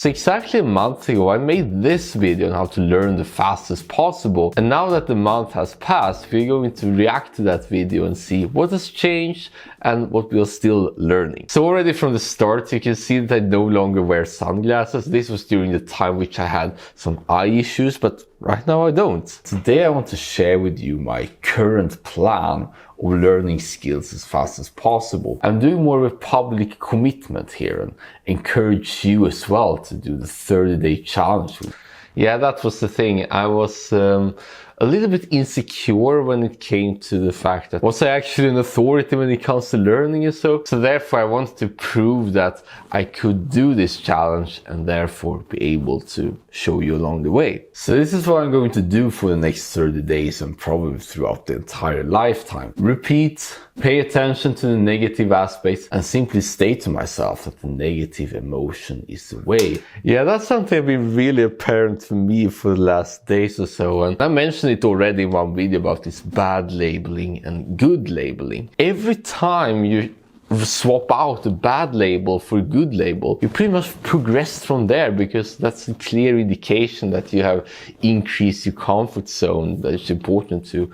So exactly a month ago, I made this video on how to learn the fastest possible. And now that the month has passed, we're going to react to that video and see what has changed and what we are still learning. So already from the start, you can see that I no longer wear sunglasses. This was during the time which I had some eye issues, but right now I don't. Today I want to share with you my current plan of learning skills as fast as possible. I'm doing more of a public commitment here and encourage you as well to do the 30-day challenge. Yeah, that was the thing. I was a little bit insecure when it came to the fact that was I actually an authority when it comes to learning and so. So therefore I wanted to prove that I could do this challenge and therefore be able to show you along the way. So this is what I'm going to do for the next 30 days and probably throughout the entire lifetime. Repeat, pay attention to the negative aspects and simply state to myself that the negative emotion is the way. Yeah, that's something that's been really apparent for me for the last days or so. And I mentioned it already in one video about this bad labeling and good labeling. Every time you swap out a bad label for a good label, you pretty much progress from there, because that's a clear indication that you have increased your comfort zone, that it's important to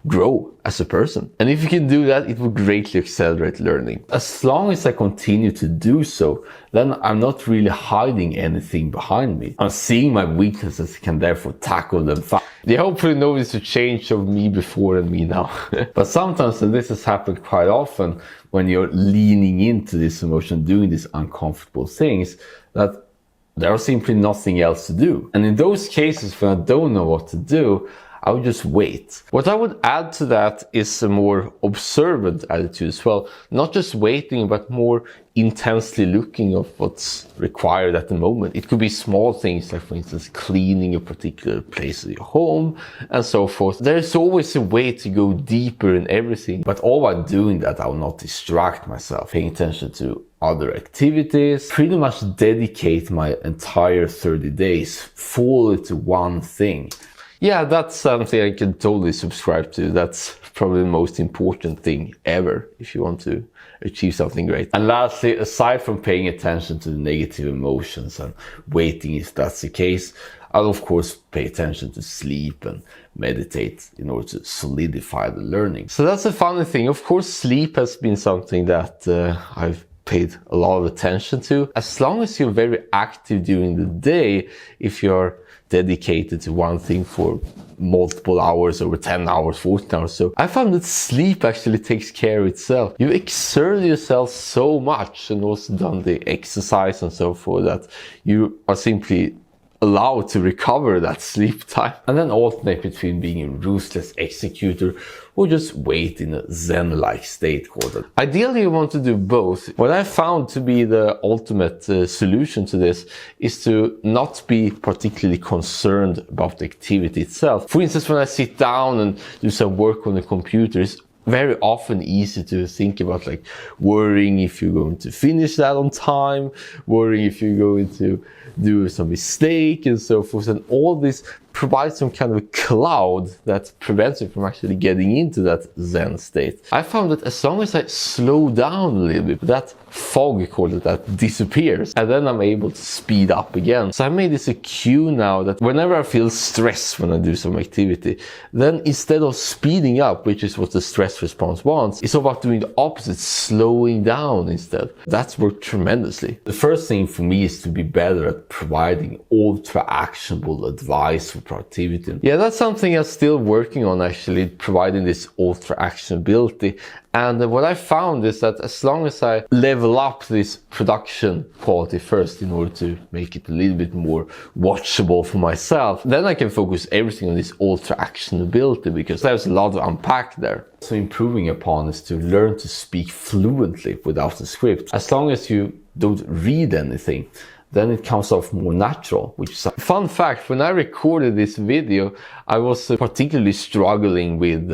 grow as a person. And if you can do that, it will greatly accelerate learning. As long as I continue to do so, then I'm not really hiding anything behind me. I'm seeing my weaknesses, can therefore tackle them fast. You hopefully notice a change of me before and me now. But sometimes, and this has happened quite often, when you're leaning into this emotion, doing these uncomfortable things, that there is simply nothing else to do. And in those cases when I don't know what to do, I would just wait. What I would add to that is a more observant attitude as well. Not just waiting, but more intensely looking at what's required at the moment. It could be small things like, for instance, cleaning a particular place of your home and so forth. There's always a way to go deeper in everything. But all while doing that, I will not distract myself, paying attention to other activities, pretty much dedicate my entire 30 days fully to one thing. Yeah, that's something I can totally subscribe to. That's probably the most important thing ever if you want to achieve something great. And lastly, aside from paying attention to the negative emotions and waiting if that's the case, I'll of course pay attention to sleep and meditate in order to solidify the learning. So that's a funny thing. Of course, sleep has been something that I've paid a lot of attention to. As long as you're very active during the day, if you're dedicated to one thing for multiple hours, over 10 hours, 14 hours. So I found that sleep actually takes care of itself. You exert yourself so much and also done the exercise and so forth that you are simply allowed to recover that sleep time. And then alternate between being a ruthless executor or just wait in a Zen-like state quarter. Ideally, you want to do both. What I found to be the ultimate solution to this is to not be particularly concerned about the activity itself. For instance, when I sit down and do some work on the computer, it's very often easy to think about like worrying if you're going to finish that on time, worrying if you're going to do some mistake and so forth. And all this provides some kind of a cloud that prevents you from actually getting into that Zen state. I found that as long as I slow down a little bit, that fog, call it that, disappears, and then I'm able to speed up again. So I made this a cue now that whenever I feel stress when I do some activity, then instead of speeding up, which is what the stress response wants, it's about doing the opposite, slowing down instead. That's worked tremendously. The first thing for me is to be better at providing ultra actionable advice for productivity. Yeah, that's something I'm still working on, actually, providing this ultra actionability. And what I found is that as long as I level up this production quality first in order to make it a little bit more watchable for myself, then I can focus everything on this ultra actionability, because there's a lot to unpack there. So improving upon is to learn to speak fluently without a script. As long as you don't read anything, then it comes off more natural, which is a fun fact. When I recorded this video, I was particularly struggling with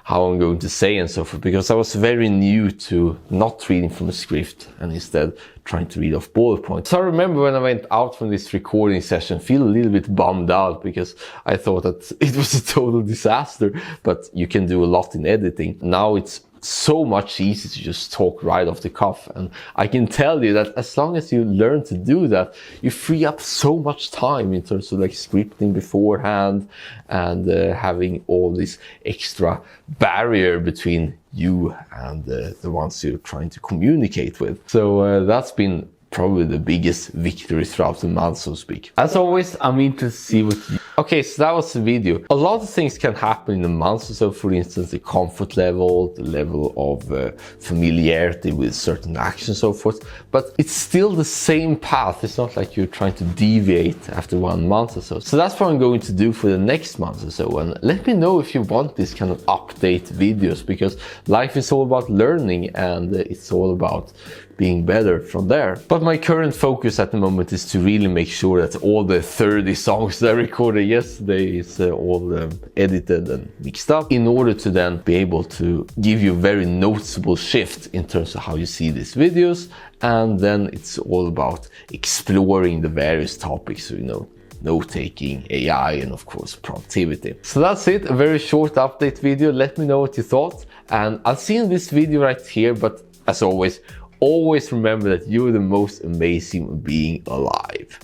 how I'm going to say and so forth, because I was very new to not reading from a script and instead trying to read off bullet points. So I remember when I went out from this recording session, feel a little bit bummed out because I thought that it was a total disaster, but you can do a lot in editing. Now it's so much easier to just talk right off the cuff. And I can tell you that as long as you learn to do that, you free up so much time in terms of like scripting beforehand and having all this extra barrier between you and the ones you're trying to communicate with. So that's been probably the biggest victory throughout the month, so to speak. As always, I'm interested to see what you... Okay, so that was the video. A lot of things can happen in a month or so. For instance, the comfort level, the level of familiarity with certain actions, so forth. But it's still the same path. It's not like you're trying to deviate after 1 month or so. So that's what I'm going to do for the next month or so. And let me know if you want this kind of update videos, because life is all about learning and it's all about being better from there. But my current focus at the moment is to really make sure that all the 30 songs that I recorded yesterday is all edited and mixed up, in order to then be able to give you a very noticeable shift in terms of how you see these videos. And then it's all about exploring the various topics, you know, note-taking, AI, and of course productivity. So that's it, a very short update video. Let me know what you thought, and I'll see you in this video right here. But as always remember that you're the most amazing being alive.